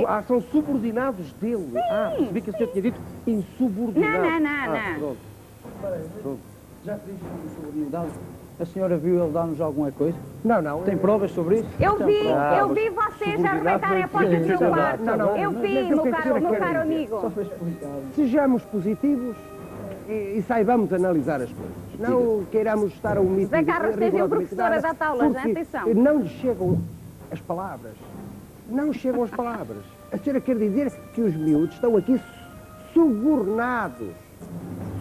Ah, são subordinados dele. Sim, percebi que a senhora tinha dito insubordinados. Não. Pronto. Pronto. Já que diz insubordinado, a senhora viu ele dar-nos alguma coisa? Não. Tem provas sobre isso? Eu vi vocês arrebentarem a porta do meu quarto. Eu vi, meu caro amigo. Só foi explicado. Sejamos positivos e saibamos analisar as coisas. Não queiramos estar a omitir. Zé Carlos, esteja o professor a dar aulas, atenção. Não lhe chegam as palavras. Não chegam as palavras. A senhora quer dizer que os miúdos estão aqui subornados.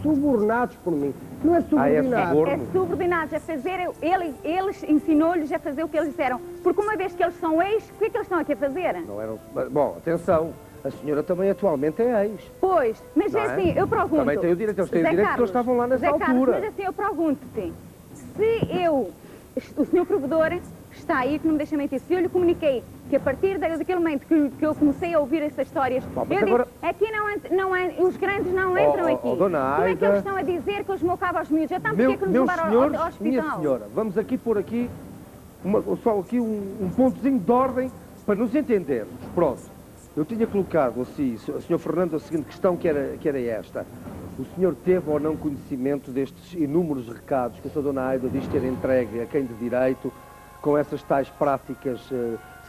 Subornados por mim. Não é subordinado. É subordinados a fazer, eles ensinou-lhes a fazer o que eles disseram. Porque uma vez que eles são ex, o que é que eles estão aqui a fazer? Não eram... Bom, atenção. A senhora também atualmente é ex. Pois, mas é assim, eu pergunto... Também tem o direito, eles têm o direito, porque eles estavam lá nessa altura. Carlos, mas assim, eu pergunto-te, o senhor provedor está aí, que não me deixa mentir, se eu lhe comuniquei que a partir daquele momento que eu comecei a ouvir essas histórias, eu agora... disse, aqui os grandes não entram aqui. Dona Aida... Como é que eles estão a dizer que eu esmocava aos miúdos? Então porquê que nos levaram ao hospital? Minha senhora, vamos aqui pôr aqui, só aqui um pontozinho de ordem para nos entendermos. Pronto. Eu tinha colocado assim, Sr. Fernando, a seguinte questão que era esta. O senhor teve ou não conhecimento destes inúmeros recados que a Sra. Dona Aida diz ter entregue a quem de direito, com essas tais práticas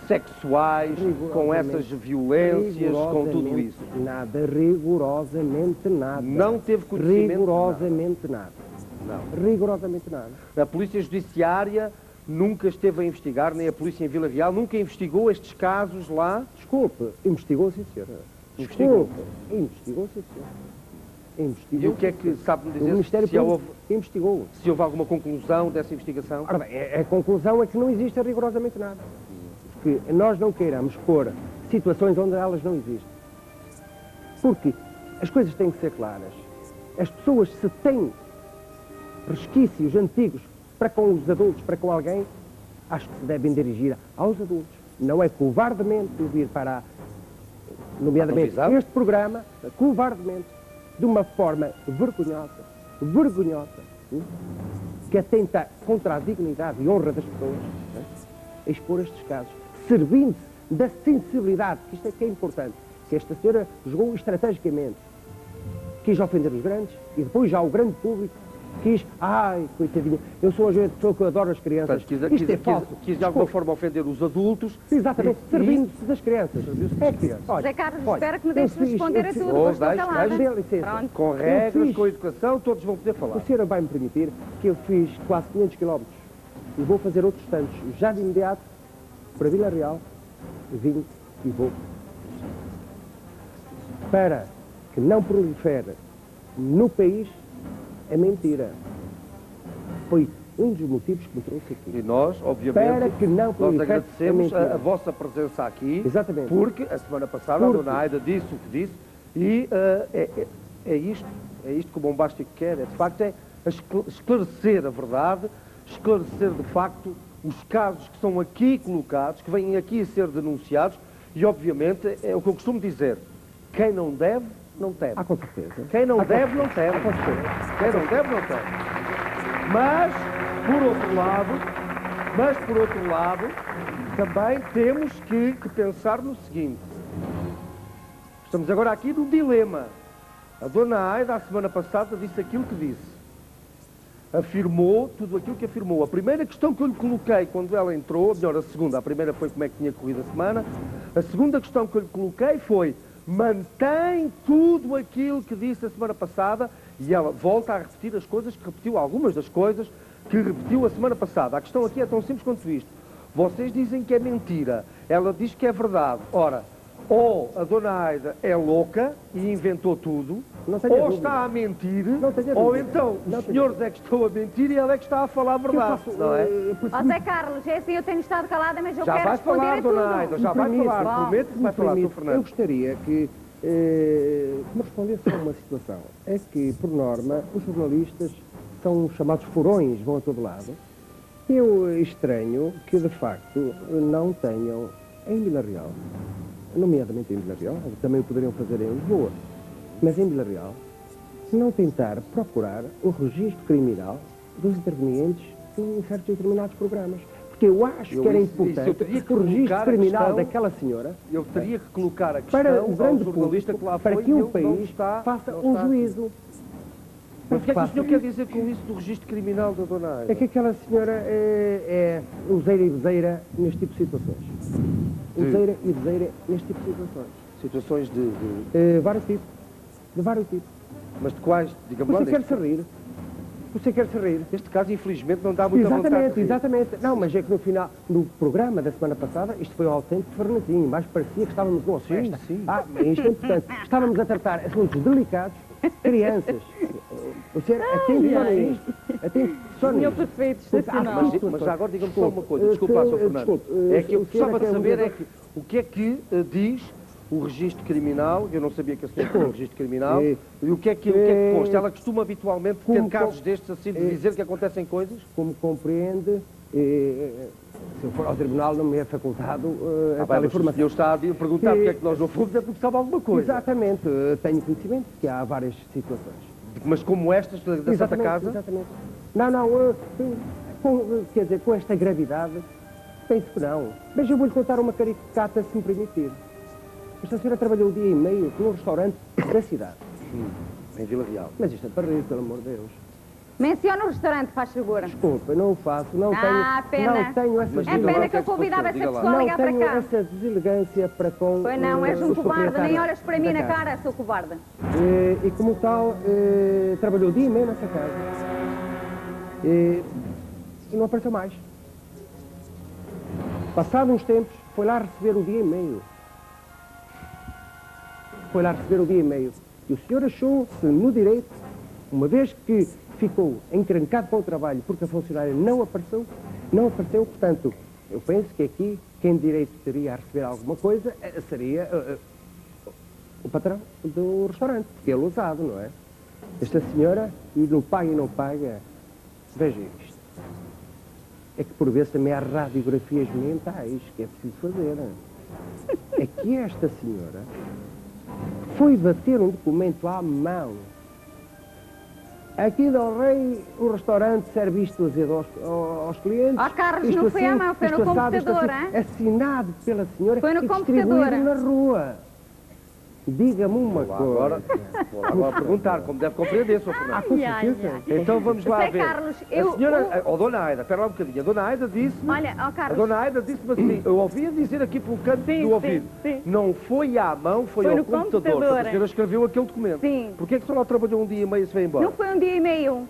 sexuais, com essas violências, com tudo isso? Nada, rigorosamente nada. Não teve conhecimento? Rigorosamente nada. Não. Rigorosamente nada. A Polícia Judiciária nunca esteve a investigar, nem a Polícia em Vila Real, nunca investigou estes casos lá? Desculpe, investigou, sim, senhora. Investigou, sim, senhora. Investigou. E o que é que sabe-me dizer? O Ministério Público investigou. Se houve alguma conclusão dessa investigação? Ora bem, a conclusão é que não existe rigorosamente nada. Que nós não queiramos pôr situações onde elas não existem. Porque as coisas têm que ser claras. As pessoas, se têm resquícios antigos para com os adultos, para com alguém, acho que se devem dirigir aos adultos. Não é covardemente vir para, nomeadamente, este programa, covardemente, de uma forma vergonhosa, que atenta contra a dignidade e honra das pessoas, expor estes casos, servindo-se da sensibilidade, que isto é que é importante, que esta senhora jogou estrategicamente, quis ofender os grandes, e depois já o grande público quis, ai, coitadinha, eu sou a pessoa que adora as crianças. Portanto, isto é falso. Quis de alguma forma ofender os adultos. Exatamente, servindo-se das crianças. José Carlos, espero que me deixes responder a tudo, porque estou calada. Licença. Com regras, com educação, todos vão poder falar. A senhora vai-me permitir que eu fiz quase 500 km e vou fazer outros tantos, já de imediato, para Vila Real, vim e vou. Para que não prolifere no país a mentira. Foi um dos motivos que me trouxe aqui. E nós, obviamente, para que não nós agradecemos a vossa presença aqui. Exatamente. Porque a semana passada a Dona Aida disse o que disse e é isto que o Bombástico quer. De facto, é esclarecer a verdade, esclarecer de facto os casos que são aqui colocados, que vêm aqui a ser denunciados e, obviamente, é o que eu costumo dizer. Quem não deve, não teme. Com certeza. Quem não deve, não teme. Quem não deve, não teme. Mas, por outro lado, também temos que pensar no seguinte. Estamos agora aqui num dilema. A Dona Aida, a semana passada, disse aquilo que disse. Afirmou tudo aquilo que afirmou. A primeira questão que eu lhe coloquei quando ela entrou, melhor, a segunda. A primeira foi como é que tinha corrido a semana. A segunda questão que eu lhe coloquei foi: mantém tudo aquilo que disse a semana passada, e ela volta a repetir as coisas que repetiu, algumas das coisas que repetiu a semana passada. A questão aqui é tão simples quanto isto. Vocês dizem que é mentira, ela diz que é verdade. Ora, ou a Dona Aida é louca e inventou tudo, ou está a mentir, ou então os senhores é que estão a mentir e ela é que está a falar a verdade. Não é? Zé Carlos, é assim, eu tenho estado calada, mas eu já quero responder falar, a tudo. Dona Aida, já vai falar, prometo que vai falar, Sr. Fernando. Eu gostaria que me respondesse a uma situação. É que, por norma, os jornalistas são chamados furões, vão a todo lado. Eu estranho que, de facto, não tenham em Vila Real, nomeadamente em Vila Real, também o poderiam fazer em Lisboa, mas em Vila Real, não tentar procurar o registro criminal dos intervenientes em certos determinados programas. Porque Porque eu acho que era eu importante teria que o registro colocar a criminal questão- daquela senhora Eu teria que colocar a para questão o ao grande jornalista público, que lá para foi que e o ele não país está, faça não um está. juízo. Mas o que é que o Faça. senhor quer dizer com isso do registro criminal da Dona Aida? É que aquela senhora é useira e bezeira neste tipo de situações. Useira e bezeira neste tipo de situações. Situações de... Vários tipos. De vários tipos. Mas de quais? Diga-me lá. Você quer se rir. Você quer se rir. Este caso, infelizmente, não dá muita vontade de Exatamente, rir. exatamente. Não, mas é que no final, no programa da semana passada, isto foi ao autêntico Fernandinho, mas parecia que estávamos numa festa. sim. Isto é importante. Estávamos a tratar assuntos delicados, crianças. Você atende só nisto. Atende só Senhor nisto. Prefeito, Porque há estacional. Mas já agora diga-me só uma coisa, desculpa, Sr. Fernando. desculpe, É que eu o senhor gostava é que de é saber obrigador. o que é que diz o registro criminal, eu não sabia que a senhora tinha um registro criminal, É. e o que é que consta? Ela costuma habitualmente ter Como- casos destes assim, de dizer que acontecem coisas? Como compreende, se eu for ao tribunal não me é facultado Ah, a bem, tal mas o informação. senhor está a perguntar porque é que nós não fomos, é porque sabe alguma coisa. Exatamente, tenho conhecimento que há várias situações. Mas como estas da Santa Exatamente, Casa, exatamente. Não, quer dizer, com esta gravidade, penso que não. Mas eu vou-lhe contar uma caricata, se me permitir. Esta senhora trabalhou um dia e meio num restaurante da cidade. em Vila Real. Mas isto é para rir, pelo amor de Deus. Menciona o restaurante, faz favor. Desculpa, não o faço, não Ah, tenho, pena. não tenho essa Mas É diga lá pena o que que é eu que se convidava passou, essa diga lá. pessoa a não ligar para tenho cá. essa deselegância para com... Pois não, és um os covarde, nem proprietários olhas para mim da na casa. cara, seu covarde. E como tal, trabalhou dia e meio nessa casa. E não apareceu mais. Passado uns tempos, foi lá receber o dia e meio. Foi lá receber o dia e meio. E o senhor achou-se no direito, uma vez que ficou encrencado com o trabalho porque a funcionária não apareceu, portanto, eu penso que aqui quem de direito teria a receber alguma coisa seria o patrão do restaurante, porque ele é usado, não é? Esta senhora, e não paga, veja isto. É que por vezes também há radiografias mentais que é preciso fazer. É que esta senhora foi bater um documento à mão. Aqui Del Rey, o restaurante serve isto azedo aos clientes. Ó, Carlos, isto não foi à assim, mão, foi no isto assado, isto computador, assim, hein? assinado pela senhora Foi no e computador. distribuído na rua. Diga-me uma Agora, coisa. vou lá agora perguntar, como deve compreender, Sr. Fernando. Com Ai, ai, certeza. Então vamos lá Sei, ver. Carlos, A senhora, Dona Aida, espera lá um bocadinho. A Dona Aida disse-me... Olha, ó A Carlos, Dona Aida disse-me assim, eu ouvia dizer aqui pelo canto Sim, do ouvido, sim. não foi à mão, foi Foi ao no computador. computador. Portanto, a senhora escreveu aquele documento. Sim. Porquê é que a senhora trabalhou um dia e meio e se veio embora? não foi um dia e meio.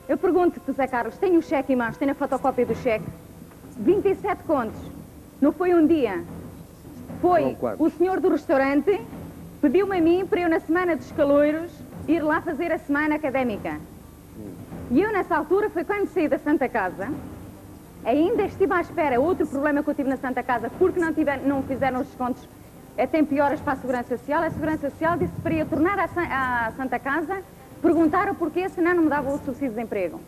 Eu pergunto-te, Zé Carlos, tenho o cheque em mãos, tenho a fotocópia do cheque. 27 contos. Não foi um dia. Foi Foram quantos? o senhor do restaurante pediu-me a mim para eu, na semana dos caloiros, ir lá fazer a semana académica. E eu, nessa altura, foi quando saí da Santa Casa. Ainda estive à espera. Outro problema que eu tive na Santa Casa, porque não fizeram os descontos a tempo e horas para a Segurança Social. A Segurança Social disse para eu tornar à Santa Casa, perguntar o porquê, senão não me dava o subsídio de emprego.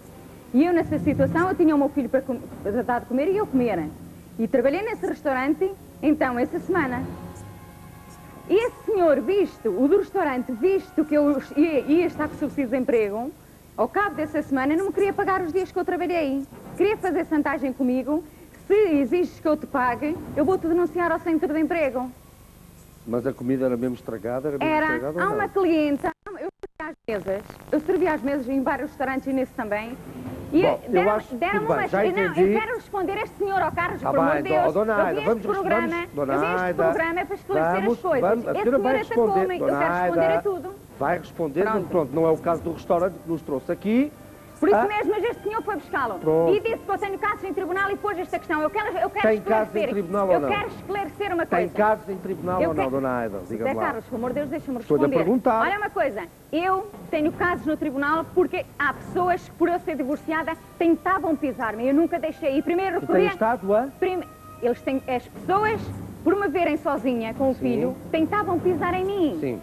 E eu, nessa situação, eu tinha o meu filho para dar de comer e eu comer. E trabalhei nesse restaurante, então, essa semana. E esse senhor, visto, o do restaurante, visto que eu ia estar com subsídio de emprego, ao cabo dessa semana não me queria pagar os dias que eu trabalhei. Queria fazer chantagem comigo. Se exiges que eu te pague, eu vou-te denunciar ao centro de emprego. Mas a comida era mesmo estragada? Era mesmo estragada ou Há não? uma clienta, eu servi às mesas em vários restaurantes e nesse também. E Bom, eu acho que deram tudo bem, umas... já Não, entendi. eu quero responder a este senhor, ao Carlos, Tá por amor bem, de Deus. Dona Eu Aida, vi este programa, Dona eu vi este Aida, programa para esclarecer vamos, as coisas. vamos, a Esse senhora senhor vai responder, atacou-me, eu Dona quero responder Aida. a tudo. Vai responder, Pronto. pronto, não é o caso do restaurante que nos trouxe aqui. Por isso Ah, mesmo, mas este senhor foi buscá-lo. Pronto. E disse que eu tenho casos em tribunal e pôs esta questão. Eu quero Tem esclarecer. casos em tribunal ou eu não? quero esclarecer uma Tem coisa. casos em tribunal Eu ou não, quero- Dona Aida? Zé Diga-me lá. Carlos, pelo amor de Deus, deixa-me Estou-lhe a responder. perguntar. Olha uma coisa, eu tenho casos no tribunal porque há pessoas que, por eu ser divorciada, tentavam pisar-me. Eu nunca deixei. E primeiro Tu tens recorria... estado a... Eles têm... As pessoas, por me verem sozinha com o filho, tentavam pisar em mim. Sim.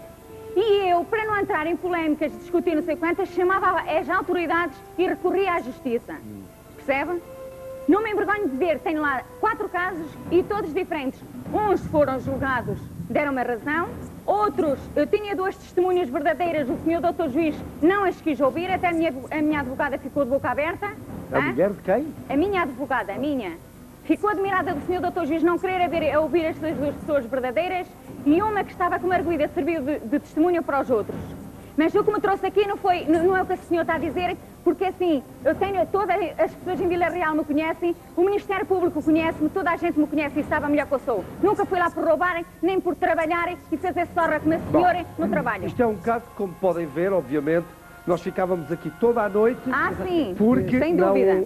E eu, para não entrar em polémicas, discutir não sei quantas, chamava as autoridades e recorria à justiça. Percebe? Não me envergonho de dizer, tenho lá 4 casos e todos diferentes. Uns foram julgados, deram-me a razão. Outros, eu tinha 2 testemunhas verdadeiras, o senhor doutor juiz não as quis ouvir, até a minha advogada ficou de boca aberta. A Hã? mulher de quem? A minha advogada, a minha. Ficou admirada do senhor doutor juiz não querer ouvir estas duas pessoas verdadeiras e uma que estava como arguida serviu de testemunho para os outros. Mas o que me trouxe aqui não é o que a senhora está a dizer, porque assim, todas as pessoas em Vila Real me conhecem, o Ministério Público conhece-me, toda a gente me conhece e sabe a melhor que eu sou. Nunca fui lá por roubarem, nem por trabalharem e fazer sorra como a senhora no trabalho. Isto é um caso que, como podem ver, obviamente, nós ficávamos aqui toda a noite. Sim, porque sem dúvida.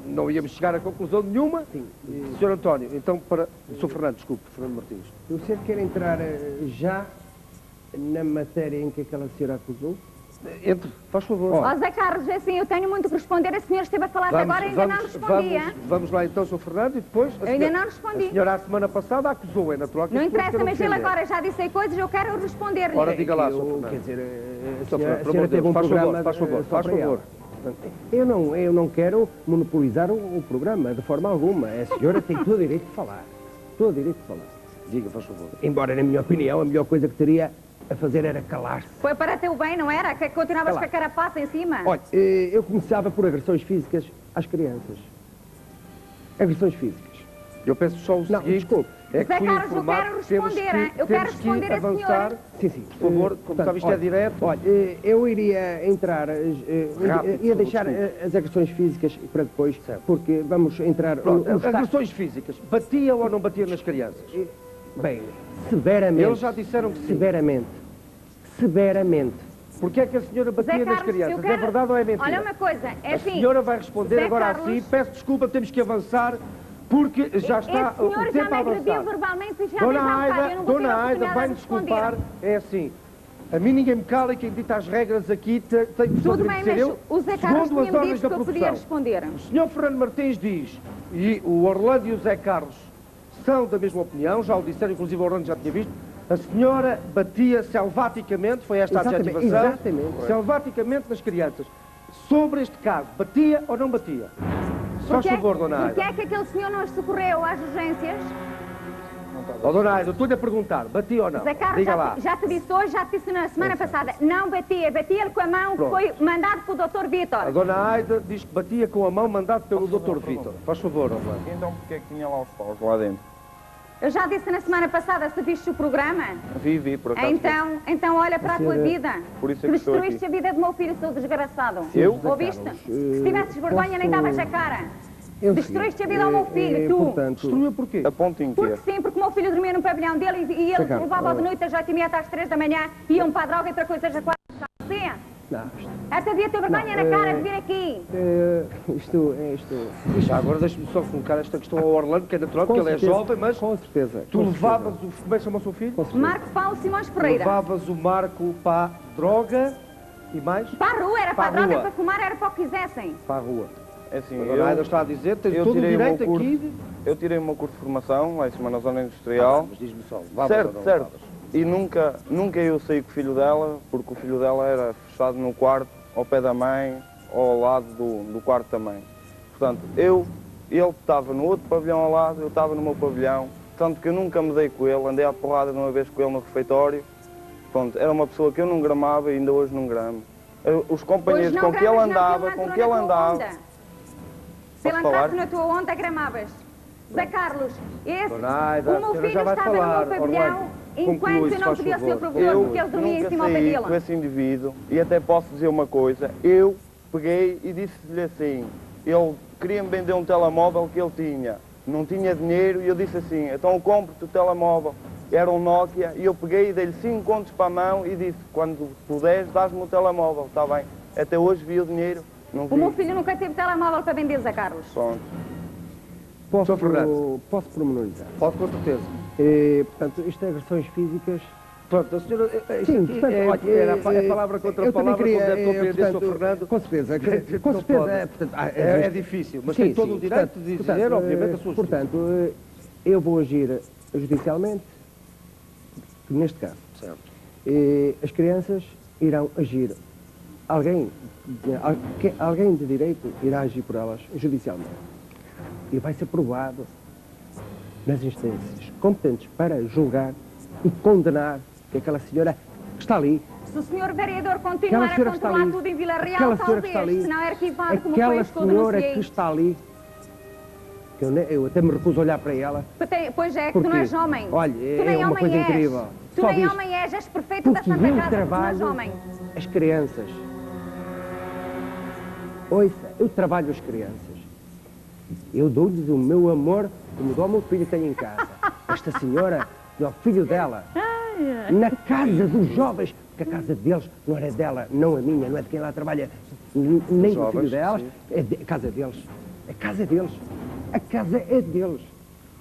Não íamos chegar a conclusão nenhuma. Sim. Sr. António, então para... Sr. Fernando, desculpe, Fernando Martins. O senhor quer entrar já na matéria em que aquela senhora acusou? Entre, faz favor. Ó, Zé Carlos, assim, eu tenho muito que responder. A senhora esteve a falar agora e ainda não respondia. Vamos lá então, Sr. Fernando, e depois... Eu ainda não respondi. A senhora, a semana passada, acusou, é natural que... Não interessa, mas ele agora já disse coisas, eu quero responder-lhe. Ora, diga lá, Sr. Fernando. Quer dizer, a senhora teve um programa... Faz favor. Eu não quero monopolizar o programa, de forma alguma. A senhora tem todo o direito de falar. Todo o direito de falar. Diga, faz favor. Embora, na minha opinião, a melhor coisa que teria a fazer era calar-se. Foi para teu bem, não era? Que continuavas com a carapaça em cima? Olha, eu começava por agressões físicas às crianças. Agressões físicas. Eu penso só o seguinte... Desculpe. É que Zé Carlos, eu quero responder, eu quero responder a senhora. Sim. Por favor, como sabe, isto é direto. Olha, eu iria entrar, ia deixar as agressões físicas para depois, porque vamos entrar... Agressões físicas, batia ou não batia nas crianças? Bem, severamente. Eles já disseram que sim. Severamente. Porquê é que a senhora batia nas crianças? É verdade ou é mentira? Olha uma coisa, é assim... A senhora vai responder Zé agora Carlos, assim, peço desculpa, temos que avançar, porque já está o tempo a avançar. A senhora já me agrediu verbalmente e já disse há bocado, eu não vou ter a Dona Aida, vai-me desculpar, é assim... A mim ninguém me cala e quem dita as regras aqui tem que tudo bem, mas eu, o Zé Carlos segundo as tinha-me ordens dito da que eu podia produção. responder. O senhor Fernando Martins diz, e o Orlando e o Zé Carlos são da mesma opinião, já o disseram, inclusive o Orlando já tinha visto, a senhora batia selvaticamente, foi esta a adjetivação, exatamente. Selvaticamente nas crianças. Sobre este caso, batia ou não batia? Só favor, Dona Aida. Porquê é que aquele senhor não as socorreu às urgências? Dona Aida, eu estou-lhe a perguntar, batia ou não? Zé Carlos, Diga lá. já te disse hoje, já te disse na semana passada, não batia-lhe com a mão que foi mandado pelo Dr. Vítor. A Dona Aida diz que batia com a mão mandado pelo Dr. Vítor. Faz favor, Orlando. Então porquê é que tinha lá os paus lá dentro? Eu já disse na semana passada, se viste o programa. Vi, por acaso. Então olha para a tua vida. Por isso que é que estou destruíste aqui. a vida do meu filho, seu desgraçado. Eu? Ouviste? Se tivesses vergonha, nem davas a cara. Destruíste a vida ao meu filho, tu. Portanto, destruiu porquê? A ponto inteiro. Porque sim, porque o meu filho dormia no pavilhão dele e ele levava de noite às 8h30 até às 3 da manhã, iam para a droga e outra coisa às 4 da manhã. Até devia ter vergonha na cara de vir aqui. Já agora deixa-me só colocar esta questão ao Orlando, que é natural, porque ele é jovem, mas com certeza. tu levavas o... Como é que chama o seu filho? Marco Paulo Simões Pereira. Levavas o Marco para a droga e mais? Para a rua, era para a droga, para fumar, era para o que quisessem. Para a rua. É assim, A Dona Aida está a dizer, tens eu todo o tirei o meu direito curso. aqui de... Eu tirei o meu curso de formação, lá em cima na zona industrial. Mas diz-me só, levavas ou não Certo. levavas? E nunca eu saí com o filho dela, porque o filho dela era fechado no quarto, ao pé da mãe, ou ao lado do quarto da mãe. Portanto, ele estava no outro pavilhão ao lado, eu estava no meu pavilhão, tanto que eu nunca me dei com ele, andei à porrada uma vez com ele no refeitório. Pronto, era uma pessoa que eu não gramava e ainda hoje não gramo. Os companheiros com que ele andava, Se ele entrasse na tua onda, gramavas. Zé Carlos, Aida, o meu a senhora filho já vai estava falar, no meu pavilhão Orlando. enquanto Conclui-se, eu não faz podia ser o favor. professor, porque ele dormia em nunca cima ao pé saí dele. com esse indivíduo e até posso dizer uma coisa, eu peguei e disse-lhe assim, ele queria-me vender um telemóvel que ele tinha, não tinha dinheiro e eu disse assim, então compro-te o telemóvel, era um Nokia e eu peguei e dei-lhe 5 contos para a mão e disse, quando puderes dás-me o telemóvel, está bem, até hoje vi o dinheiro, não vi. O meu filho nunca teve telemóvel para vender, Zé Carlos. Pronto. Posso pormenorizar? Pode, com certeza. Portanto, isto é agressões físicas. Pronto, a senhora... Sim, portanto, é palavra contra palavra, como deve compreender, Sr. Fernando. Com certeza. Com certeza. É difícil, mas tem todo o direito de dizer, obviamente, a sua justiça. Portanto, eu vou agir judicialmente, neste caso. Certo. As crianças irão agir. Alguém de direito irá agir por elas judicialmente. E vai ser provado nas instâncias competentes para julgar e condenar que aquela senhora que está ali, Se o senhor vereador continuar a controlar tudo em Vila Real, talvez, se não é arquivado como foi aquela este que eu senhora denunciei. que está ali, que eu até me recuso a olhar para ela. Pois é, que tu não és homem. Olha, tu é uma coisa incrível. Tu nem homem és perfeito da Santa Casa, tu não és homem. As crianças. Ouça, eu trabalho as crianças. Eu dou-lhes o meu amor como dou ao meu filho que tenho em casa. Esta senhora deu ao filho dela, na casa dos jovens, porque a casa deles não era dela, não a minha, não é de quem lá trabalha, nem do filho delas, é a casa deles. A casa deles. A casa é deles.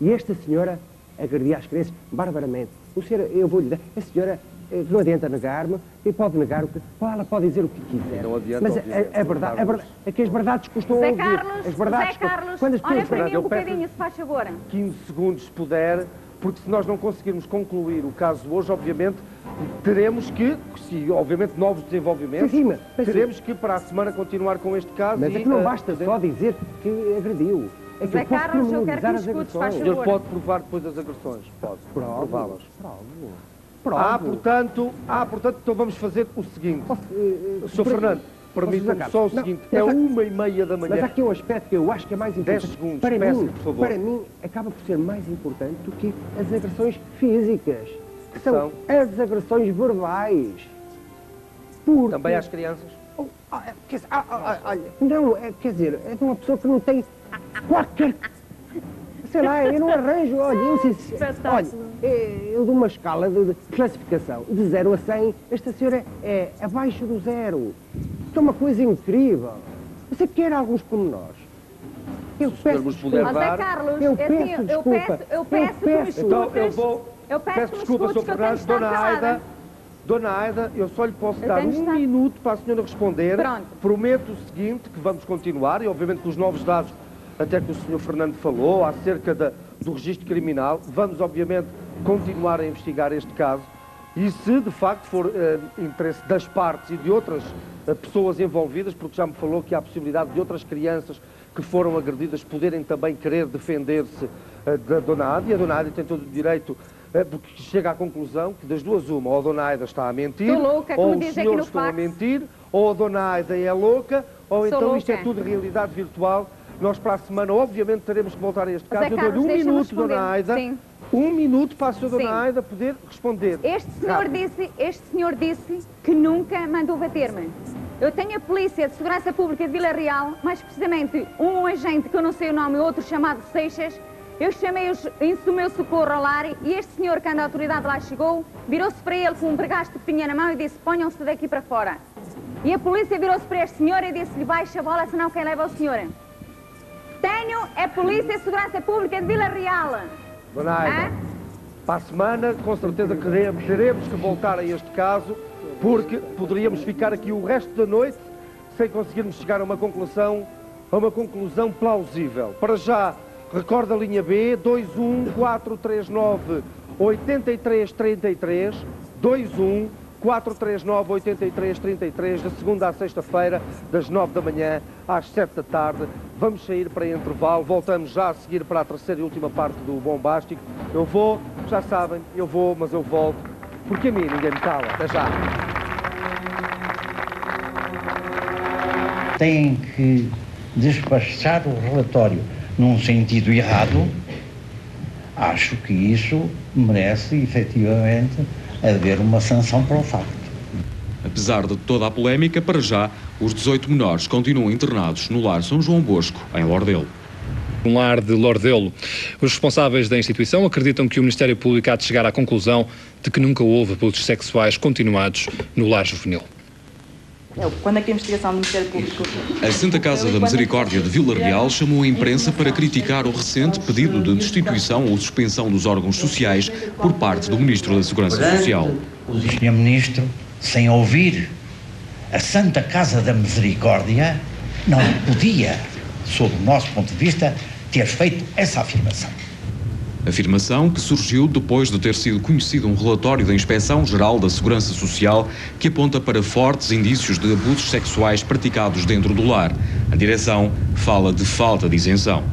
E esta senhora agredia as crianças barbaramente. O senhor, eu vou lhe dar, a senhora não adianta negar-me, e pode negar o que, ela pode dizer o que quiser. Não adianta, mas é verdade, é que as verdades custam a Zé ouvir. Carlos, As verdades Zé Carlos, quando as olha pessoas para mim um bocadinho, se faz favor. 15 segundos, se puder, porque se nós não conseguirmos concluir o caso hoje, obviamente, teremos que, se obviamente novos desenvolvimentos, sim, teremos que para a semana continuar com este caso. Mas é que não basta só dizer que agrediu. É que Zé Carlos, eu quero que me escutes, faz O favor. senhor pode provar depois as agressões? Pode. Prová-las. Provo. Portanto, então vamos fazer o seguinte. Sr. Fernando, permita-me só o seguinte, é 1h30 da manhã. Mas há aqui um aspecto que eu acho que é mais importante. 10 segundos, para peço, mim, por favor. Para mim, acaba por ser mais importante do que as agressões físicas, que são São? as agressões verbais. Porque... Também às crianças? Olha, não, quer dizer, é de uma pessoa que não tem qualquer... Sei lá, eu não arranjo, olha, eu não sei se... Olha, eu dou uma escala de classificação, de 0 a 100, esta senhora é abaixo do 0. Isto é uma coisa incrível. Você quer alguns pormenores? Eu peço desculpa. Mas Zé Carlos, Eu é assim, peço desculpa. eu peço que me escutes. Então eu peço desculpa, Sr. que eu tenho Fernando, de estar calada. Dona Aida, eu só lhe posso dar tenho de 1 estar- minuto para a senhora responder. Pronto. Prometo o seguinte, que vamos continuar, e obviamente com os novos dados, até que o Sr. Fernando falou, acerca do registro criminal, vamos obviamente continuar a investigar este caso, e se de facto for interesse das partes e de outras pessoas envolvidas, porque já me falou que há a possibilidade de outras crianças que foram agredidas poderem também querer defender-se da Dona Aida, e a Dona Aida tem todo o direito, porque chega à conclusão que das duas uma, ou a Dona Aida está a mentir, Estou louca, como ou os diz aqui senhores no estão a fax. mentir, ou a Dona Aida é louca, ou Sou então isto é louca. tudo realidade virtual. Nós para a semana, obviamente, teremos que voltar a este Zé caso. Eu Carlos, dou-lhe 1 deixa-me minuto, responder. Dona Aida. Sim. 1 minuto para a sua Dona Sim. Aida poder responder. Este senhor disse que nunca mandou bater-me. Eu tenho a Polícia de Segurança Pública de Vila Real, mais precisamente um agente que eu não sei o nome, outro chamado Seixas. Eu chamei-os do meu socorro ao lar e este senhor, quando a autoridade lá chegou, virou-se para ele com um bregasto que tinha na mão e disse: ponham-se daqui para fora. E a polícia virou-se para este senhor e disse-lhe: baixa a bola, senão quem leva é o senhor. Tenho a Polícia de Segurança Pública de Vila Real. Dona Aida, para a semana, com certeza que teremos que voltar a este caso, porque poderíamos ficar aqui o resto da noite sem conseguirmos chegar a uma conclusão plausível. Para já, recorda a linha B, 21439-8333, 21439-8333, da segunda à sexta-feira, das 9 da manhã às 7 da tarde. Vamos sair para intervalo, voltamos já a seguir para a terceira e última parte do Bombástico. Eu vou, já sabem, eu vou, mas eu volto, porque a mim ninguém me cala. Até já. Têm que despachar o relatório num sentido errado. Acho que isso merece, efetivamente, haver uma sanção para o facto. Apesar de toda a polémica, para já, os 18 menores continuam internados no Lar São João Bosco, em Lordelo. Um lar de Lordelo. Os responsáveis da instituição acreditam que o Ministério Público há de chegar à conclusão de que nunca houve abusos sexuais continuados no lar juvenil. Quando é que a investigação do Ministério Público... A Santa Casa da Misericórdia de Vila Real chamou a imprensa para criticar o recente pedido de destituição ou suspensão dos órgãos sociais por parte do Ministro da Segurança Social. O Sr. Ministro, sem ouvir a Santa Casa da Misericórdia, não podia, sob o nosso ponto de vista, ter feito essa afirmação. Afirmação que surgiu depois de ter sido conhecido um relatório da Inspeção-Geral da Segurança Social que aponta para fortes indícios de abusos sexuais praticados dentro do lar. A direção fala de falta de isenção.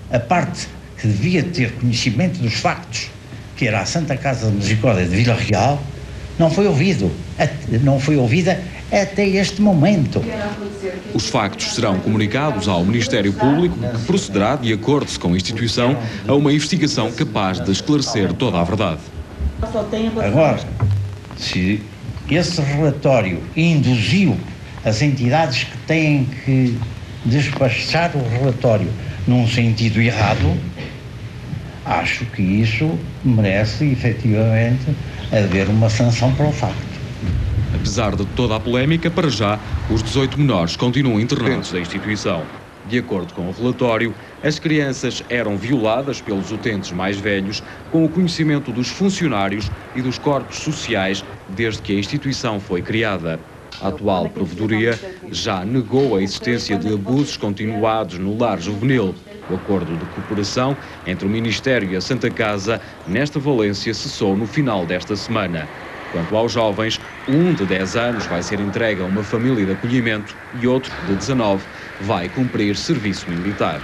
A parte que devia ter conhecimento dos factos, que era a Santa Casa da Misericórdia de Vila Real, não foi ouvido, não foi ouvida até este momento. Os factos serão comunicados ao Ministério Público, que procederá, de acordo com a instituição, a uma investigação capaz de esclarecer toda a verdade. Agora, se esse relatório induziu as entidades que têm que despachar o relatório num sentido errado, acho que isso merece efetivamente haver uma sanção para o facto. Apesar de toda a polémica, para já, os 18 menores continuam internados da instituição. De acordo com o relatório, as crianças eram violadas pelos utentes mais velhos com o conhecimento dos funcionários e dos corpos sociais desde que a instituição foi criada. A atual provedoria já negou a existência de abusos continuados no lar juvenil. O acordo de cooperação entre o Ministério e a Santa Casa nesta valência cessou no final desta semana. Quanto aos jovens, um de 10 anos vai ser entregue a uma família de acolhimento e outro, de 19, vai cumprir serviço militar.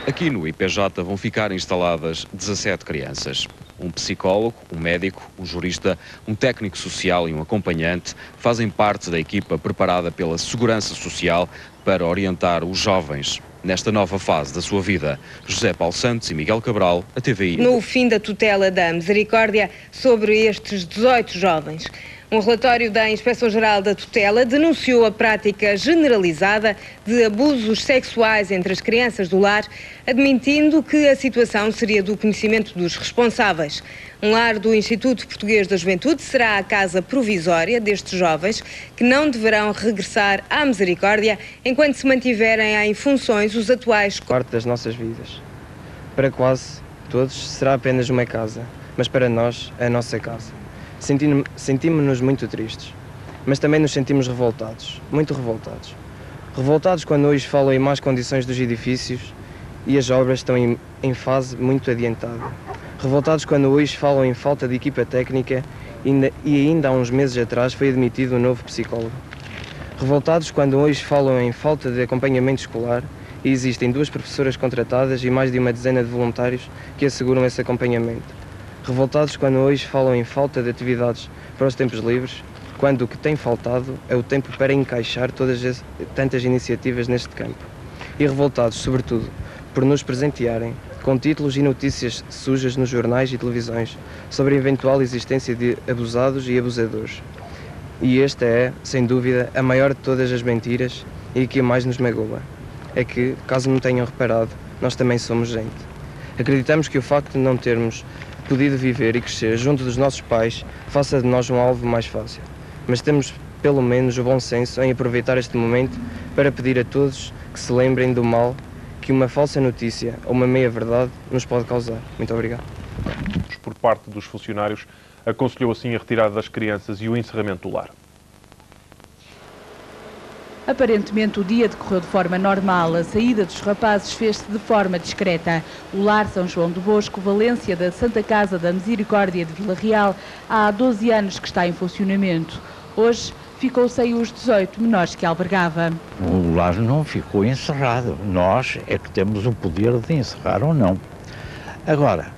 Aqui no IPJ vão ficar instaladas 17 crianças. Um psicólogo, um médico, um jurista, um técnico social e um acompanhante fazem parte da equipa preparada pela Segurança Social para orientar os jovens nesta nova fase da sua vida. José Paulo Santos e Miguel Cabral, a TVI. No fim da tutela da Misericórdia sobre estes 18 jovens. Um relatório da Inspeção-Geral da Tutela denunciou a prática generalizada de abusos sexuais entre as crianças do lar, admitindo que a situação seria do conhecimento dos responsáveis. Um lar do Instituto Português da Juventude será a casa provisória destes jovens, que não deverão regressar à Misericórdia enquanto se mantiverem em funções os atuais... Parte das nossas vidas. Para quase todos será apenas uma casa, mas para nós é a nossa casa. Sentimos-nos muito tristes, mas também nos sentimos revoltados, muito revoltados. Revoltados quando hoje falam em más condições dos edifícios e as obras estão em fase muito adiantada. Revoltados quando hoje falam em falta de equipa técnica e ainda há uns meses atrás foi admitido um novo psicólogo. Revoltados quando hoje falam em falta de acompanhamento escolar e existem 2 professoras contratadas e mais de uma dezena de voluntários que asseguram esse acompanhamento. Revoltados quando hoje falam em falta de atividades para os tempos livres, quando o que tem faltado é o tempo para encaixar tantas iniciativas neste campo. E revoltados, sobretudo, por nos presentearem com títulos e notícias sujas nos jornais e televisões sobre a eventual existência de abusados e abusadores. E esta é, sem dúvida, a maior de todas as mentiras e a que mais nos magoa. É que, caso não tenham reparado, nós também somos gente. Acreditamos que o facto de não termos podido viver e crescer junto dos nossos pais faça de nós um alvo mais fácil. Mas temos pelo menos o bom senso em aproveitar este momento para pedir a todos que se lembrem do mal que uma falsa notícia ou uma meia-verdade nos pode causar. Muito obrigado. Por parte dos funcionários, aconselhou assim a retirada das crianças e o encerramento do lar. Aparentemente o dia decorreu de forma normal, a saída dos rapazes fez-se de forma discreta. O lar São João do Bosco, Valência da Santa Casa da Misericórdia de Vila Real, há 12 anos que está em funcionamento. Hoje ficou sem os 18 menores que albergava. O lar não ficou encerrado, nós é que temos o poder de encerrar ou não. Agora,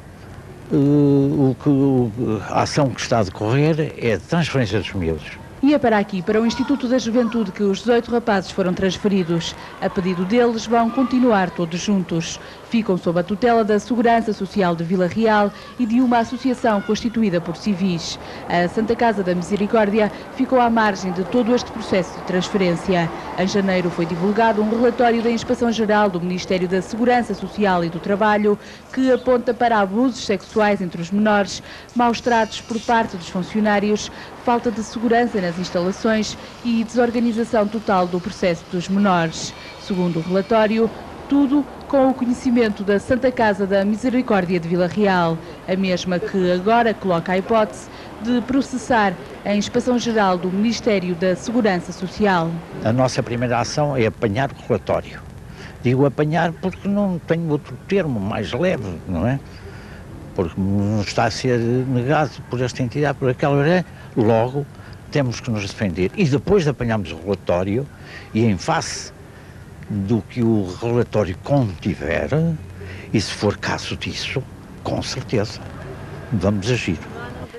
a ação que está a decorrer é a transferência dos miúdos. E é para aqui, para o Instituto da Juventude, que os 18 rapazes foram transferidos. A pedido deles, vão continuar todos juntos. Ficam sob a tutela da Segurança Social de Vila Real e de uma associação constituída por civis. A Santa Casa da Misericórdia ficou à margem de todo este processo de transferência. Em janeiro foi divulgado um relatório da Inspeção-Geral do Ministério da Segurança Social e do Trabalho que aponta para abusos sexuais entre os menores, maus tratos por parte dos funcionários, falta de segurança nas instalações e desorganização total do processo dos menores. Segundo o relatório, tudo com o conhecimento da Santa Casa da Misericórdia de Vila Real, a mesma que agora coloca a hipótese de processar a Inspeção-Geral do Ministério da Segurança Social. A nossa primeira ação é apanhar o relatório. Digo apanhar porque não tenho outro termo mais leve, não é? Porque nos está a ser negado por esta entidade, por aquela, logo temos que nos defender. E depois de apanharmos o relatório, e em face do que o relatório contiver, e se for caso disso, com certeza, vamos agir.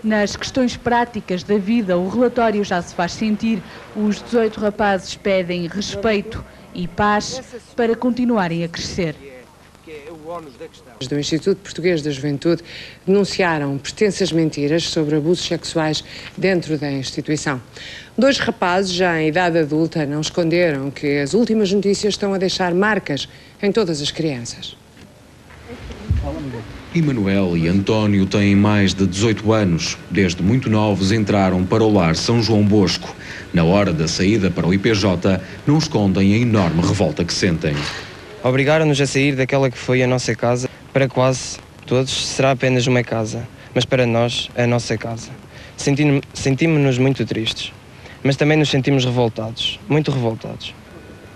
Nas questões práticas da vida, o relatório já se faz sentir. Os 18 rapazes pedem respeito e paz para continuarem a crescer. Do Instituto Português da Juventude denunciaram pretensas mentiras sobre abusos sexuais dentro da instituição. 2 rapazes, já em idade adulta, não esconderam que as últimas notícias estão a deixar marcas em todas as crianças. Emanuel e António têm mais de 18 anos. Desde muito novos entraram para o lar São João Bosco. Na hora da saída para o IPJ, não escondem a enorme revolta que sentem. Obrigaram-nos a sair daquela que foi a nossa casa. Para quase todos será apenas uma casa, mas para nós é a nossa casa. Sentimos-nos muito tristes, mas também nos sentimos revoltados, muito revoltados.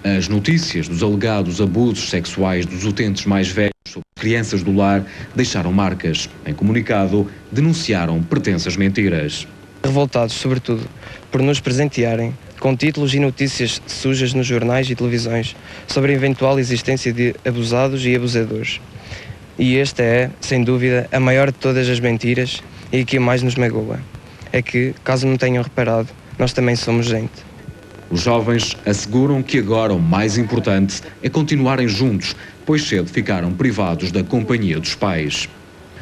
As notícias dos alegados abusos sexuais dos utentes mais velhos sobre crianças do lar deixaram marcas. Em comunicado, denunciaram pretensas mentiras. Revoltados, sobretudo, por nos presentearem com títulos e notícias sujas nos jornais e televisões sobre a eventual existência de abusados e abusadores. E esta é, sem dúvida, a maior de todas as mentiras e a que mais nos magoa. É que, caso não tenham reparado, nós também somos gente. Os jovens asseguram que agora o mais importante é continuarem juntos, pois cedo ficaram privados da companhia dos pais.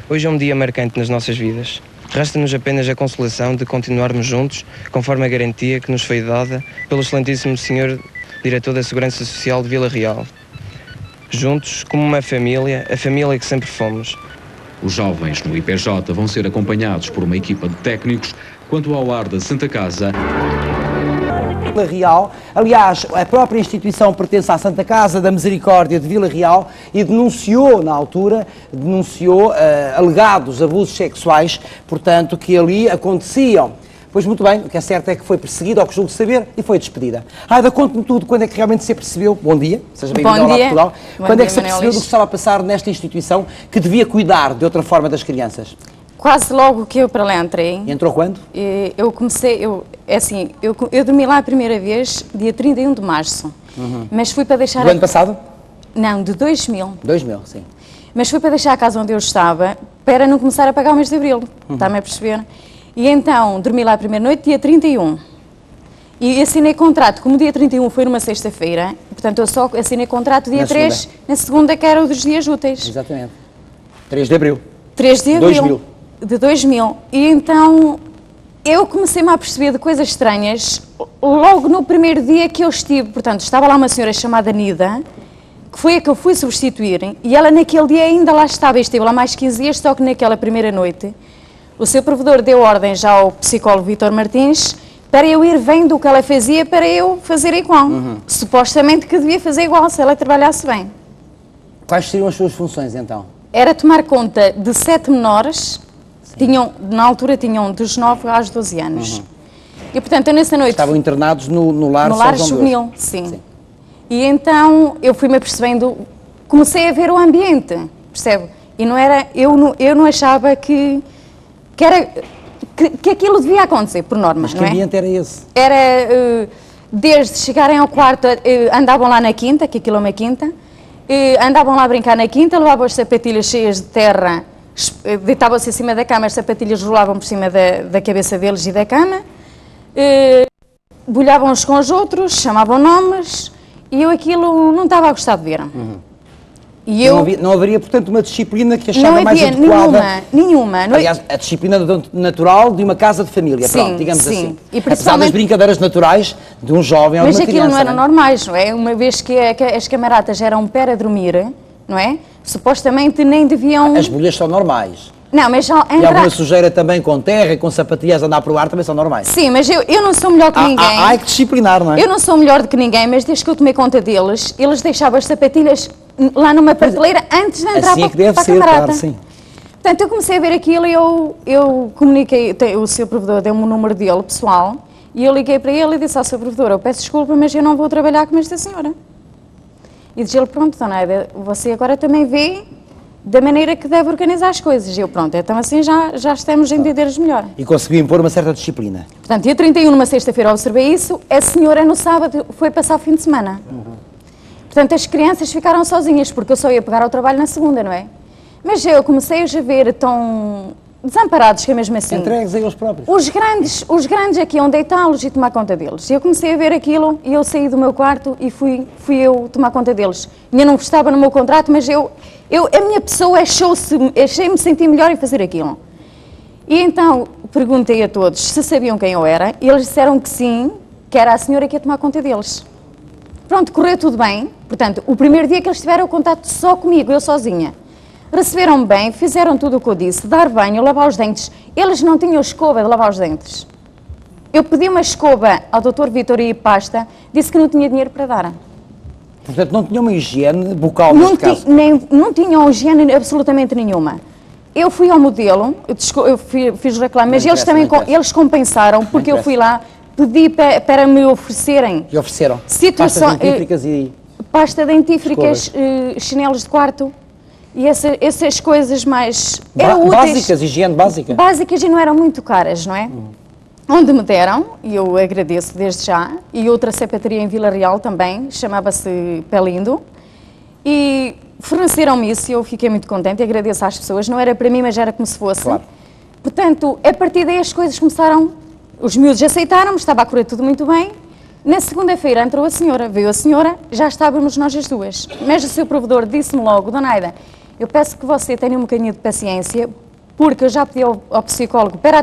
Hoje é um dia marcante nas nossas vidas. Resta-nos apenas a consolação de continuarmos juntos, conforme a garantia que nos foi dada pelo excelentíssimo Senhor Diretor da Segurança Social de Vila Real. Juntos, como uma família, a família que sempre fomos. Os jovens no IPJ vão ser acompanhados por uma equipa de técnicos. Quanto ao lar da Santa Casa... Vila Real, aliás, a própria instituição pertence à Santa Casa da Misericórdia de Vila Real e denunciou, na altura, alegados abusos sexuais, portanto, que ali aconteciam. Pois muito bem, o que é certo é que foi perseguida, ao que julgo saber, e foi despedida. Aida, conte-me tudo, quando é que realmente se apercebeu, bom dia, seja bem-vindo ao Portugal, quando é que se apercebeu do que estava a passar nesta instituição que devia cuidar de outra forma das crianças? Quase logo que eu para lá entrei. Entrou quando? Eu comecei, eu dormi lá a primeira vez, dia 31 de março. Mas fui para deixar... Do ano passado? Não, de 2000. 2000, sim. Mas fui para deixar a casa onde eu estava, para não começar a pagar o mês de abril, está-me a perceber? E então, dormi lá a primeira noite, dia 31. E assinei contrato, como dia 31 foi numa sexta-feira, portanto eu só assinei contrato dia 3, na segunda, que era o dos dias úteis. Exatamente. 3 de abril. 3 de abril. 2000. De 2000. E então eu comecei-me a perceber de coisas estranhas logo no primeiro dia que eu estive. Portanto, estava lá uma senhora chamada Nida, que foi a que eu fui substituir, e ela naquele dia ainda lá estava, esteve lá mais 15 dias, só que naquela primeira noite o seu provedor deu ordem já ao psicólogo Vítor Martins para eu ir vendo o que ela fazia para eu fazer igual. Supostamente que devia fazer igual se ela trabalhasse bem. Quais seriam as suas funções então? Era tomar conta de 7 menores. Na altura tinham dos 9 aos 12 anos. E portanto, eu nessa noite... Estavam internados no lar juvenil, sim. E então eu fui-me apercebendo, comecei a ver o ambiente, percebe? E não era, eu não achava que aquilo devia acontecer, por norma. Mas que ambiente era esse? Era, desde chegarem ao quarto, andavam lá na quinta, que aquilo é uma quinta, andavam lá a brincar na quinta, levavam as sapatilhas cheias de terra, deitavam-se em cima da cama, as sapatilhas rolavam por cima da cabeça deles e da cama, bolhavam uns com os outros, chamavam nomes, e eu aquilo não estava a gostar de ver. E não haveria, portanto, uma disciplina que achava mais adequada? Não havia nenhuma. Aliás, a disciplina natural de uma casa de família, sim, pronto, digamos assim. E apesar das brincadeiras naturais de um jovem ou de uma criança. Mas aquilo não era normais, não é? Uma vez que as camaradas eram para dormir, não é? Supostamente nem deviam... As bolhas são normais. Não, mas já E alguma sujeira também com terra e com sapatilhas a andar por ar também são normais. Sim, mas eu não sou melhor que ninguém. Há que disciplinar, não é? Eu não sou melhor do que ninguém, mas desde que eu tomei conta deles, eles deixavam as sapatilhas lá numa prateleira antes de entrar assim para a camarada. Claro, sim. Portanto, eu comecei a ver aquilo e eu comuniquei, o seu provedor deu-me o número dele, pessoal, e eu liguei para ele e disse ao seu provedor, eu peço desculpa, mas eu não vou trabalhar com esta senhora. E disse ele, pronto, dona Aida, você agora também vê da maneira que deve organizar as coisas. E eu, pronto, então assim já estamos a entender melhor. E conseguiu impor uma certa disciplina. Portanto, dia 31, numa sexta-feira, observei isso, a senhora no sábado foi passar o fim de semana. Portanto, as crianças ficaram sozinhas, porque eu só ia pegar ao trabalho na segunda, não é? Mas eu comecei a ver tão desamparados, que é mesmo assim. Entregues a eles próprios. Os grandes aqui iam deitá-los e tomar conta deles. Eu comecei a ver aquilo e eu saí do meu quarto e fui eu tomar conta deles. Ainda não estava no meu contrato, mas a minha pessoa achei-me sentir melhor em fazer aquilo. E então perguntei a todos se sabiam quem eu era e eles disseram que sim, que era a senhora que ia tomar conta deles. Pronto, correu tudo bem. Portanto, o primeiro dia que eles tiveram contato só comigo, eu sozinha. Receberam-me bem, fizeram tudo o que eu disse, dar banho, lavar os dentes. Eles não tinham escova de lavar os dentes. Eu pedi uma escova ao Dr. Vítor e pasta, disse que não tinha dinheiro para dar. Portanto, não tinha uma higiene bucal neste caso? Não tinham higiene absolutamente nenhuma. Eu fui ao modelo, eu fiz o reclame, mas eles compensaram, porque eu fui lá, pedi para me oferecerem. E ofereceram? Pastas dentífricas e... Pasta dentífricas, chinelos de quarto e essas coisas mais... Básicas, higiene básica? Básicas e não eram muito caras, não é? Onde me deram, e eu agradeço desde já, e outra sapataria em Vila Real também, chamava-se Pelindo, e forneceram-me isso e eu fiquei muito contente e agradeço às pessoas, não era para mim, mas era como se fosse. Claro. Portanto, a partir daí as coisas começaram, os miúdos aceitaram-me, estava a correr tudo muito bem. Na segunda-feira entrou a senhora, veio a senhora, já estávamos nós as duas, mas o seu provedor disse-me logo, Dona Aida, eu peço que você tenha um bocadinho de paciência, porque eu já pedi ao psicólogo para